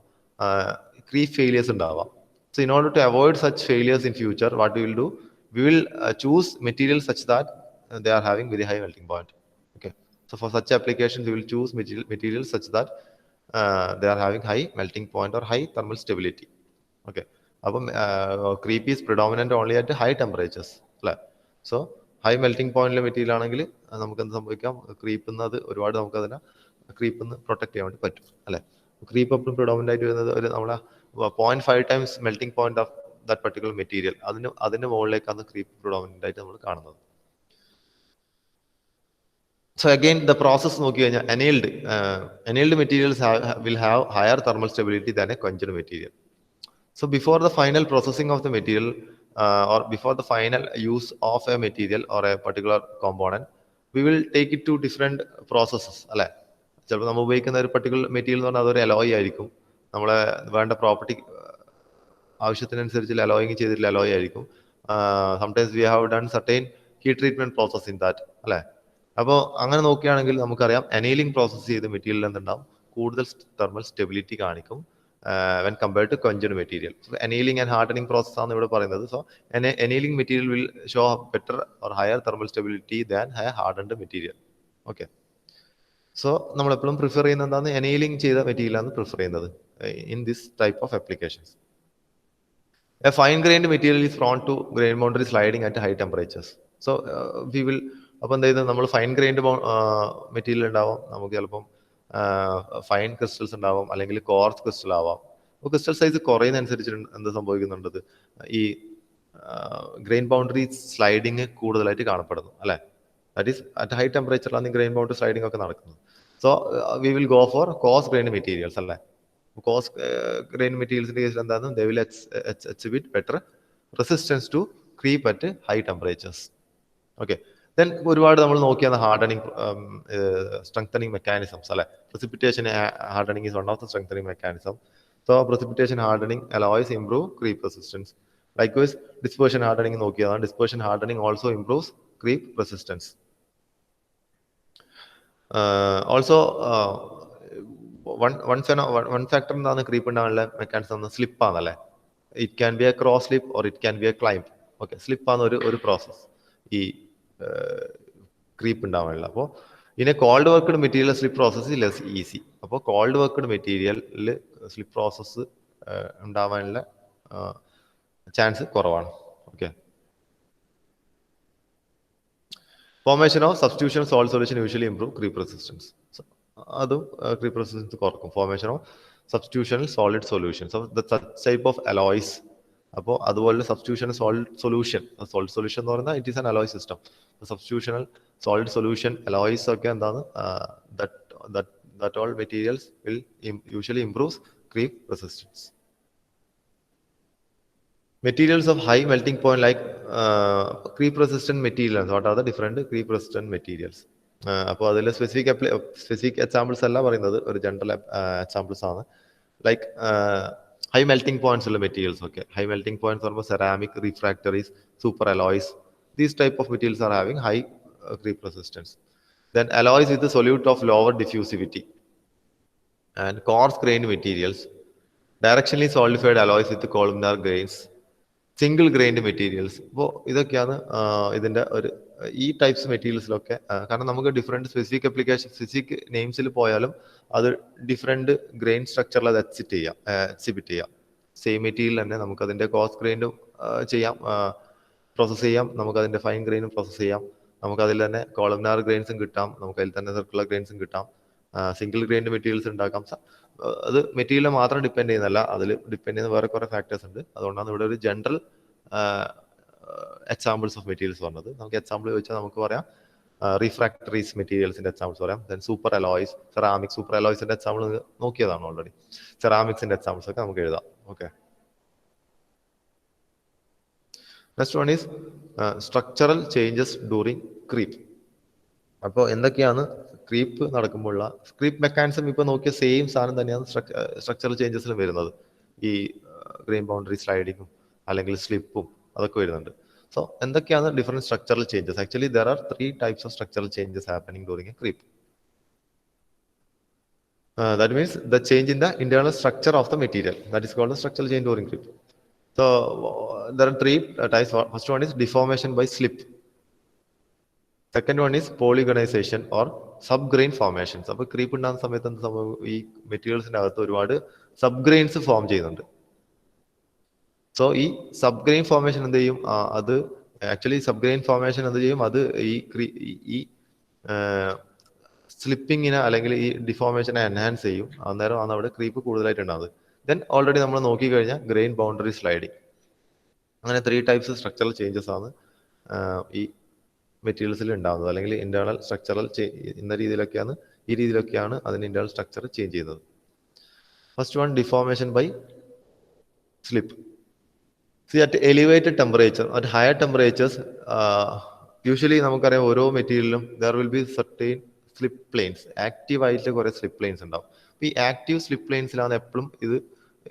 ക്രീപ്പ് ഫെയിലിയേഴ്സ് ഉണ്ടാവാം. So in order to avoid such failures in future what we will do, we will choose material such that they are having very high melting point. Okay, so for such applications we will choose material such that they are having high melting point or high thermal stability. Okay, അപ്പം creep is predominant only at high temperatures അല്ലേ. So high melting പോയിന്റിലെ material ആണെങ്കിൽ നമുക്ക് എന്ത് സംഭവിക്കാം, ക്രീപ്പുന്നത് ഒരുപാട് നമുക്ക് അതിനെ ക്രീപ്പിന്ന് പ്രൊട്ടക്ട് ചെയ്യാൻ വേണ്ടി പറ്റും അല്ലെ. ക്രീപ്പ് എപ്പോഴും പ്രിഡോമിനന്റ് ആയിട്ട് വരുന്നത് ഒരു നമ്മളെ 0.5 times melting point of that particular material, അതിന്റെ മുകളിലേക്കാണ് ക്രീപ്പ് പ്രിഡോമിനന്റ് ആയിട്ട് നമ്മൾ കാണുന്നത്. സോ അഗെയിൻ ദ പ്രോസസ് നോക്കി കഴിഞ്ഞാൽ annealed materials will have higher thermal stability than a quenched material. So before the final processing of the material or before the final use of a material or a particular component, we will take it to different processes അല്ലെ. ചിലപ്പോൾ നമ്മൾ ഉപയോഗിക്കുന്ന ഒരു particular material എന്ന് പറഞ്ഞാൽ അതൊരു alloy ആയിരിക്കും. നമ്മളെ വേണ്ട പ്രോപ്പർട്ടി ആവശ്യത്തിനനുസരിച്ച് അലോയിങ് ചെയ്തിട്ടുള്ള അലോയ് ആയിരിക്കും. Sometimes we have done certain heat treatment process in that അല്ലെ. അപ്പോൾ അങ്ങനെ നോക്കുകയാണെങ്കിൽ നമുക്കറിയാം അനീലിംഗ് പ്രോസസ് ചെയ്ത മെറ്റീരിയൽ എന്തുണ്ടാവും, കൂടുതൽ തെർമൽ സ്റ്റെബിലിറ്റി കാണിക്കും when compared to quenched material. So annealing and hardening process ആണ് ഇവിടെ പറയുന്നത്. So annealing material will show better or higher thermal stability than a hardened material. Okay. So നമ്മൾ എപ്പോഴും prefer ചെയ്യുന്ന എന്താണ്, annealing ചെയ്ത മെറ്റീരിയൽ ആണ് പ്രിഫർ ചെയ്യുന്നത് in this type of applications. A fine grained material is prone to grain boundary sliding at high temperatures. So we will, അപ്പോൾ എന്താ ചെയ്ത് നമ്മൾ ഫൈൻ ഗ്രൈൻഡ് മെറ്റീരിയൽ ഉണ്ടാവും, നമുക്ക് ചിലപ്പം ഫൈൻ ക്രിസ്റ്റൽസ് ഉണ്ടാവും, അല്ലെങ്കിൽ കോർസ് ക്രിസ്റ്റൽ ആവാം. അപ്പോൾ ക്രിസ്റ്റൽ സൈസ് കുറയുന്നതനുസരിച്ച് എന്ത് സംഭവിക്കുന്നുണ്ടത്, ഈ ഗ്രെയിൻ ബൗണ്ടറി സ്ലൈഡിങ് കൂടുതലായിട്ട് കാണപ്പെടുന്നു അല്ലേ. ദാറ്റ് ഈസ് അറ്റ് ഹൈ ടെമ്പറേച്ചറിലാണ് ഗ്രെയിൻ ബൗണ്ടറി സ്ലൈഡിങ് ഒക്കെ നടക്കുന്നത്. So we will go for coarse grain materials അല്ലേ. കോസ് ഗ്രെയിൻ മെറ്റീരിയൽസിന്റെ കേസിൽ എന്താണ്, they will exhibit better resistance to creep at high temperatures. Okay, then ഒരുപാട് നമ്മൾ നോക്കിയാണ് ഹാർഡനിങ് സ്ട്രെങ്തനിങ് മെക്കാനിസംസ് അല്ലെ. precipitation hardening is one of the strengthening mechanism. So precipitation hardening alloys improve creep resistance. Likewise dispersion hardening നോക്കിയതാണ്. dispersion hardening also improves creep resistance. Also one factor എന്താണ് creep ഉണ്ടാകാനുള്ള mechanism, slip ആണല്ലേ. It can be a cross slip or it can be a climb. Okay, slip ആണ് ഒരു process ഈ creep ഉണ്ടാവാനുള്ള. അപ്പോൾ ഇനി cold worked material slip process less easy. അപ്പോൾ കോൾഡ് വർക്ക്ഡ് മെറ്റീരിയലിൽ സ്ലിപ്പ് പ്രോസസ്സ് ഉണ്ടാവാനുള്ള ചാൻസ് കുറവാണ്. Okay, formation of substitution solid solution usually improve creep resistance. അതും ക്രീപ്പ് റെസിസ്റ്റൻസ് കുറക്കും. Formation of substitution solid solution. So the type of alloys അപ്പോൾ അതുപോലെ substitution solid solution എന്ന് പറയുന്നത് it is an alloy system. Substitutional solid solution alloys ഒക്കെ എന്താണ്, that all materials will usually improves creep resistance. Materials of high melting point like creep resistant materials. What are the different creep resistant materials? അപ്പോൾ അതിൽ specific examples അല്ല പറയുന്നത്, ഒരു general examples ആണ്. Like high melting points ഉള്ള materials ഒക്കെ. High melting points പറയുമ്പോൾ ceramic, refractories, super alloys, these type of materials are having high creep resistance. Then alloys with the solute of lower diffusivity and coarse grained materials, directionally solidified alloys with columnar grains, single grind materials. അപ്പോൾ ഇതൊക്കെയാണ് ഇതിൻ്റെ ഒരു ഈ types മെറ്റീരിയൽസിലൊക്കെ. കാരണം നമുക്ക് different specific നെയിംസിൽ പോയാലും അത് different grain സ്ട്രക്ചറിൽ അത് എക്സിബിറ്റ് ചെയ്യാം. സെയിം മെറ്റീരിയൽ തന്നെ നമുക്കതിൻ്റെ കോസ് ഗ്രൈൻഡും ചെയ്യാം, പ്രോസസ്സ് ചെയ്യാം, നമുക്കതിൻ്റെ ഫൈൻ ഗ്രെയിനും പ്രോസസ്സ് ചെയ്യാം, നമുക്കതിൽ തന്നെ കോളംനാർ ഗ്രെയിൻസും കിട്ടാം, നമുക്കതിൽ തന്നെ സർക്കുലർ ഗ്രെയിൻസും കിട്ടാം, സിംഗിൾ ഗ്രെയിൻഡ് മെറ്റീരിയൽസ് ഉണ്ടാക്കാം. അത് മെറ്റീരിയൽ മാത്രം ഡിപ്പെൻഡ് ചെയ്യുന്നതല്ല, അതിൽ ഡിപ്പെൻഡ് ചെയ്യുന്ന വേറെ കുറേ ഫാക്ടേഴ്സ് ഉണ്ട്. അതുകൊണ്ടാണ് ഇവിടെ ഒരു ജനറൽ എക്സാമ്പിൾസ് ഓഫ് മെറ്റീരിയൽസ് പറഞ്ഞത്. നമുക്ക് എക്സാമ്പിൾ ചോദിച്ചാൽ നമുക്ക് പറയാം റിഫ്രാക്ടറീസ് മെറ്റീരിയൽസിന്റെ എക്സാമ്പിൾസ് പറയാം. Then super alloys, ceramic. സൂപ്പർ അലോയ്സിന്റെ എക്സാമ്പിൾ നോക്കിയതാണ് ഓൾറെഡി. സെറാമിക്സിന്റെ എക്സാമ്പിൾസ് ഒക്കെ നമുക്ക് എഴുതാം. Okay, next one is structural changes during creep. അപ്പോൾ എന്തൊക്കെയാണ് ക്രീപ്പ് നടക്കുമ്പോഴുള്ള ക്രീപ്പ് മെക്കാനിസം? ഇപ്പോൾ നോക്കിയ സെയിം സാധനം തന്നെയാണ് സ്ട്രക്ചറൽ ചേഞ്ചസിലും വരുന്നത്. ഈ ഗ്രെയിൻ ബൗണ്ടറി സ്ലൈഡിങ്ങും അല്ലെങ്കിൽ സ്ലിപ്പും അതൊക്കെ വരുന്നുണ്ട്. സോ എന്തൊക്കെയാണ് different structural changes? Actually there are 3 types of structural changes happening during a creep. That means the change in the internal structure of the material. That is called the structural change during creep. So there are 3 types. First one is deformation by slip. Second one is polygonization or subgrain formations. അപ്പോൾ creep ഉണ്ടാകുന്ന സമയത്ത് എന്ത് സംഭവം? ഈ മെറ്റീരിയൽസിന്റെ അകത്ത് ഒരുപാട് sub grains form ചെയ്യുന്നുണ്ട്. So ഈ സബ് ഗ്രെയിൻ ഫോർമേഷൻ എന്ത് ചെയ്യും? അത് ആക്ച്വലി സബ് ഗ്രെയിൻ ഫോർമേഷൻ എന്ത് ചെയ്യും? അത് ഈ സ്ലിപ്പിങ്ങിനെ അല്ലെങ്കിൽ ഈ ഡിഫോർമേഷനെ എൻഹാൻസ് ചെയ്യും. അന്നേരമാണ് അവിടെ ക്രീപ്പ് കൂടുതലായിട്ടുണ്ടാകുന്നത്. ദെൻ ഓൾറെഡി നമ്മൾ നോക്കിക്കഴിഞ്ഞാൽ ഗ്രെയിൻ ബൗണ്ടറി സ്ലൈഡിങ്. അങ്ങനെ 3 types സ്ട്രക്ചറൽ ചേഞ്ചസ് ആണ് ഈ മെറ്റീരിയൽസിൽ ഉണ്ടാകുന്നത്. അല്ലെങ്കിൽ ഇന്റേണൽ സ്ട്രക്ചറൽ ഈ രീതിയിലൊക്കെയാണ് അതിന് ഇന്റേണൽ സ്ട്രക്ചർ ചേഞ്ച് ചെയ്യുന്നത്. First one, deformation by slip. See, at elevated temperature, at higher temperatures, usually നമുക്കറിയാം ഓരോ മെറ്റീരിയലിലും there will be certain slip planes. Active ആയിട്ട് കുറേ സ്ലിപ്പ് പ്ലെയിൻസ് ഉണ്ടാവും. ഈ ആക്റ്റീവ് സ്ലിപ്പ് പ്ലെയിൻസിലാണ് എപ്പോഴും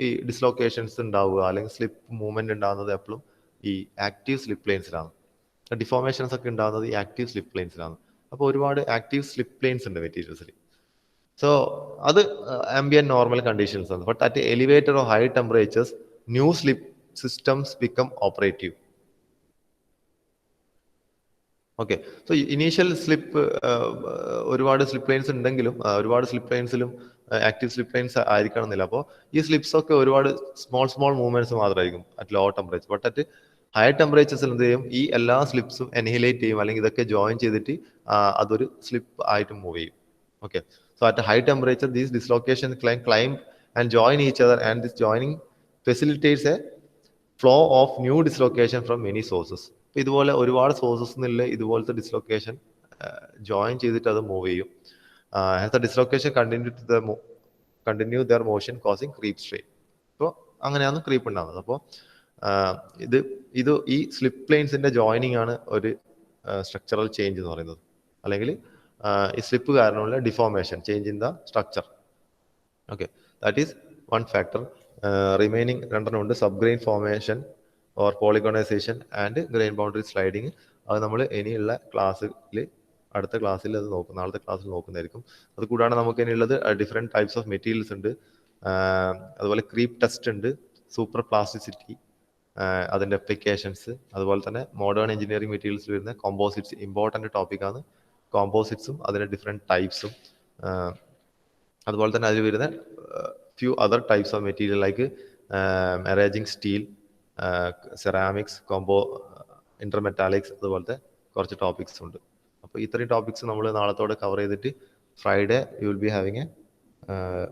ഈ ഡിസ്ലൊക്കേഷൻസ് ഉണ്ടാവുക, അല്ലെങ്കിൽ സ്ലിപ്പ് മൂവ്മെന്റ് ഉണ്ടാകുന്നത് എപ്പോഴും ഈ ആക്റ്റീവ് സ്ലിപ്പ് പ്ലെയിൻസിലാണ്. ഡിഫോർമേഷൻസ് ഒക്കെ ഉണ്ടാകുന്നത് ഈ ആക്റ്റീവ് സ്ലിപ്പ് പ്ലെയിൻസിലാണ്. അപ്പോൾ ഒരുപാട് ആക്റ്റീവ് സ്ലിപ്പ് പ്ലെയിൻസ് ഉണ്ട് മെറ്റീരിയൽസിൽ. സോ അത് ആംബിയന്റ് നോർമൽ കണ്ടീഷൻസ് ആണ്. But at elevated or high temperatures new slip systems become operative. Okay, so initial slip ഒരുപാട് സ്ലിപ്പ് ലൈൻസ് ഉണ്ടെങ്കിലും ഒരുപാട് സ്ലിപ്പ് ലൈൻസിലും ആക്റ്റീവ് സ്ലിപ്പ് ലൈൻസ് ആയിരിക്കണമെന്നില്ല. അപ്പോൾ ഈ സ്ലിപ്സ് ഒക്കെ ഒരുപാട് സ്മോൾ മൂവ്മെന്റ്സ് മാത്രമായിരിക്കും at low temperature. But at higher ടെമ്പറേച്ചേഴ്സിൽ എന്ത് ചെയ്യും? ഈ എല്ലാ സ്ലിപ്സും എനിഹിലേറ്റ് ചെയ്യും, അല്ലെങ്കിൽ ഇതൊക്കെ ജോയിൻ ചെയ്തിട്ട് അതൊരു സ്ലിപ്പ് ആയിട്ട് മൂവ് ചെയ്യും. Okay, so at high temperature these dislocation climb and join each other and this joining facilitates a flow of new dislocation from many sources. അപ്പോൾ ഇതുപോലെ ഒരുപാട് സോഴ്സസ് നിന്നുള്ള ഇതുപോലത്തെ ഡിസ്ലൊക്കേഷൻ ജോയിൻ ചെയ്തിട്ട് അത് മൂവ് ചെയ്യും. Dislocation continue there motion causing creep strain. അപ്പോൾ അങ്ങനെയാണ് ക്രീപ്പ് ഉണ്ടാകുന്നത്. അപ്പോൾ ഈ സ്ലിപ്പ് പ്ലെയിൻസിന്റെ ജോയിനിങ് ആണ് ഒരു സ്ട്രക്ചറൽ ചേഞ്ച് എന്ന് പറയുന്നത്. അല്ലെങ്കിൽ ഈ സ്ലിപ്പ് കാരണമുള്ള deformation, change in the structure. Okay, that is one factor. Remaining 2 ഉണ്ട്, sub grain formation or polygonization and grain boundary sliding. അത് നമ്മൾ ഇനിയുള്ള അടുത്ത ക്ലാസ്സിൽ അത് നോക്കും, നാളത്തെ ക്ലാസ്സിൽ നോക്കുന്നതായിരിക്കും. അത് കൂടാതെ നമുക്ക് ഇനിയുള്ളത് ഡിഫറെൻറ്റ് ടൈപ്സ് ഓഫ് മെറ്റീരിയൽസ് ഉണ്ട്. അതുപോലെ ക്രീപ്പ് ടെസ്റ്റ് ഉണ്ട്, സൂപ്പർ പ്ലാസ്റ്റിസിറ്റി, അതിൻ്റെ അപ്ലിക്കേഷൻസ്. അതുപോലെ തന്നെ മോഡേൺ എഞ്ചിനീയറിംഗ് മെറ്റീരിയൽസ് വരുന്ന കോമ്പോസിറ്റ്സ്, ഇമ്പോർട്ടൻ്റ് ടോപ്പിക്കാണ് കോമ്പോസിറ്റ്സും അതിൻ്റെ ഡിഫറെൻറ്റ് ടൈപ്സും. അതുപോലെ തന്നെ അതിൽ വരുന്ന few other types of material like arranging steel, ceramics, intermetallics, അതുപോലത്തെ കുറച്ച് ടോപ്പിക്സ് ഉണ്ട്. അപ്പോൾ ഇത്രയും ടോപ്പിക്സ് നമ്മൾ നാളത്തോടെ കവർ ചെയ്തിട്ട് Friday you will be having A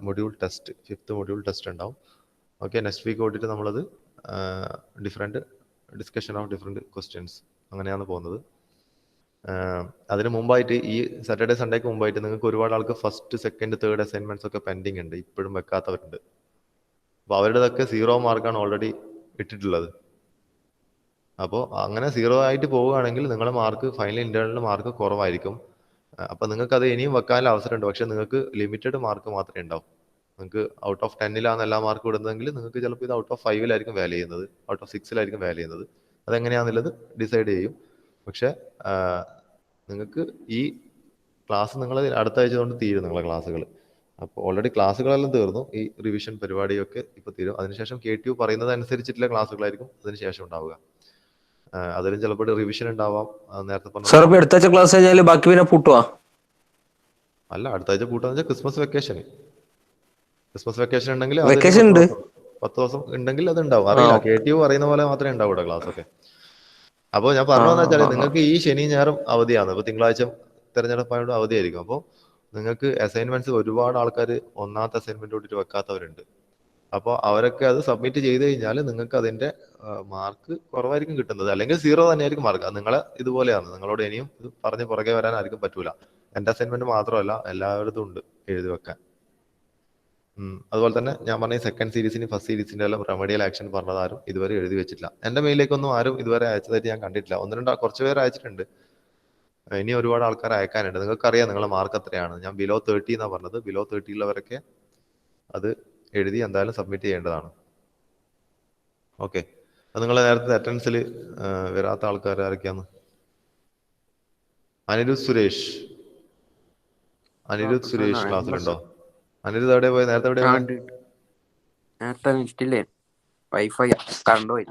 module test, 5th module test ഉണ്ടാവും. ഓക്കെ, നെക്സ്റ്റ് വീക്ക് തൊട്ടിട്ട് നമ്മളത് different discussion of different questions അങ്ങനെയാണ് പോകുന്നത്. അതിന് മുമ്പായിട്ട് ഈ സാറ്റർഡേ സൺഡേക്ക് മുമ്പായിട്ട് നിങ്ങൾക്ക് ഒരുപാട് ആൾക്ക് ഫസ്റ്റ് സെക്കൻഡ് തേർഡ് അസൈൻമെന്റ്സ് ഒക്കെ പെൻഡിങ് ഉണ്ട്, ഇപ്പോഴും വെക്കാത്തവരുണ്ട്. അപ്പോൾ അവരുടെതൊക്കെ 0 മാർക്കാണ് ഓൾറെഡി ഇട്ടിട്ടുള്ളത്. അപ്പോൾ അങ്ങനെ 0 ആയിട്ട് പോവുകയാണെങ്കിൽ നിങ്ങളുടെ മാർക്ക് ഫൈനൽ ഇന്റേണൽ മാർക്ക് കുറവായിരിക്കും. അപ്പോൾ നിങ്ങൾക്ക് അത് ഇനിയും വെക്കാനുള്ള അവസരമുണ്ട്. പക്ഷെ നിങ്ങൾക്ക് ലിമിറ്റഡ് മാർക്ക് മാത്രമേ ഉണ്ടാവും. നിങ്ങൾക്ക് ഔട്ട് ഓഫ് 10 എല്ലാ മാർക്ക് വിടുന്നതെങ്കിൽ നിങ്ങൾക്ക് ചിലപ്പോൾ ഇത് ഔട്ട് ഓഫ് 5 വാല്യൂ ചെയ്യുന്നത്, ഔട്ട് ഓഫ് 6 വാല്യൂ ചെയ്യുന്നത്. അതെങ്ങനെയാണെന്നുള്ളത് ഡിസൈഡ് ചെയ്യും. പക്ഷെ നിങ്ങൾക്ക് ഈ ക്ലാസ് നിങ്ങൾ അടുത്ത ആഴ്ച കൊണ്ട് തീരും നിങ്ങളെ ക്ലാസ്സുകൾ. അപ്പോൾ ഓൾറെഡി ക്ലാസ്സുകളെല്ലാം തീർന്നു. ഈ റിവിഷൻ പരിപാടിയൊക്കെ ഇപ്പോൾ തീരും. അതിനുശേഷം KTU പറയുന്നത് അനുസരിച്ചിട്ടുള്ള ക്ലാസ്സുകളായിരിക്കും അതിനുശേഷം ഉണ്ടാവുക. അതിലും ചിലപ്പോൾ റിവിഷൻ ഉണ്ടാവാം. നേരത്തെ സാർ ഇപ്പൊ അടുത്ത ക്ലാസ് കഴിഞ്ഞാൽ ബാക്കി പിന്നെ പൂട്ടുവാ? അല്ല, അടുത്ത ആഴ്ച പൂട്ടാന്ന് വെച്ചാൽ ക്രിസ്മസ് വെക്കേഷൻ ഉണ്ടെങ്കിൽ വെക്കേഷൻ ഉണ്ട് 10 ദിവസം ഉണ്ടെങ്കിൽ അത് ഉണ്ടാവും. അറിയില്ല, KTU പറയുന്ന പോലെ മാത്രമേ ഉണ്ടാവൂ ഇവിടെ ക്ലാസ് ഒക്കെ. അപ്പോൾ ഞാൻ പറഞ്ഞതെന്ന് വെച്ചാൽ നിങ്ങൾക്ക് ഈ ശനി ഞായറും അവധിയാണ്. ഇപ്പൊ തിങ്കളാഴ്ച തെരഞ്ഞെടുപ്പായോട് അവധിയായിരിക്കും. അപ്പോൾ നിങ്ങൾക്ക് അസൈൻമെന്റ്സ് ഒരുപാട് ആൾക്കാർ ഒന്നാമത്തെ അസൈൻമെന്റ് തൊട്ടിട്ട് വെക്കാത്തവരുണ്ട്. അപ്പോൾ അവരൊക്കെ അത് സബ്മിറ്റ് ചെയ്ത് കഴിഞ്ഞാൽ നിങ്ങൾക്ക് അതിന്റെ മാർക്ക് കുറവായിരിക്കും കിട്ടുന്നത്, അല്ലെങ്കിൽ 0 തന്നെയായിരിക്കും മാർക്ക്. അത് നിങ്ങളെ ഇതുപോലെയാണ്. നിങ്ങളോട് ഇനിയും ഇത് പറഞ്ഞ് പുറകെ വരാൻ ആർക്കും പറ്റൂല. എൻ്റെ അസൈൻമെന്റ് മാത്രമല്ല, എല്ലാവരുടെ ഉണ്ട് എഴുതി വെക്കാൻ. അതുപോലെ തന്നെ ഞാൻ പറഞ്ഞ സെക്കൻഡ് സീരീസിന് ഫസ്റ്റ് സീരീസിന്റെ എല്ലാം റെമഡിയൽ ആക്ഷൻ പറഞ്ഞതാരും ഇതുവരെ എഴുതി വെച്ചിട്ടില്ല. എൻ്റെ മെയിലേക്കൊന്നും ആരും ഇതുവരെ അയച്ചതായിട്ട് ഞാൻ കണ്ടിട്ടില്ല. കുറച്ച് പേര് അയച്ചിട്ടുണ്ട്. ഇനി ഒരുപാട് ആൾക്കാർ അയക്കാനുണ്ട്. നിങ്ങൾക്കറിയാം നിങ്ങളെ മാർക്ക് എത്രയാണ്. ഞാൻ ബിലോ 30 എന്നാണ് പറഞ്ഞത്. ബിലോ 30 ഉള്ളവരൊക്കെ അത് എഴുതി എന്തായാലും സബ്മിറ്റ് ചെയ്യേണ്ടതാണ്. ഓക്കെ. അത് നിങ്ങളെ നേരത്തെ അറ്റൻഡൻസിൽ വരാത്ത ആൾക്കാർ ആരൊക്കെയാണ്? അനിരുദ്ധ് സുരേഷ് ക്ലാസ്സിലുണ്ടോ? അനിരുദ്ധ് എവിടെ പോയി? നേരത്തെ എവിടെ പോയി?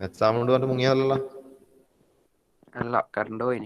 എക്സാം കൊണ്ട് പറഞ്ഞ് മുങ്ങിയതല്ല. അല്ല, കറണ്ട് പോയി.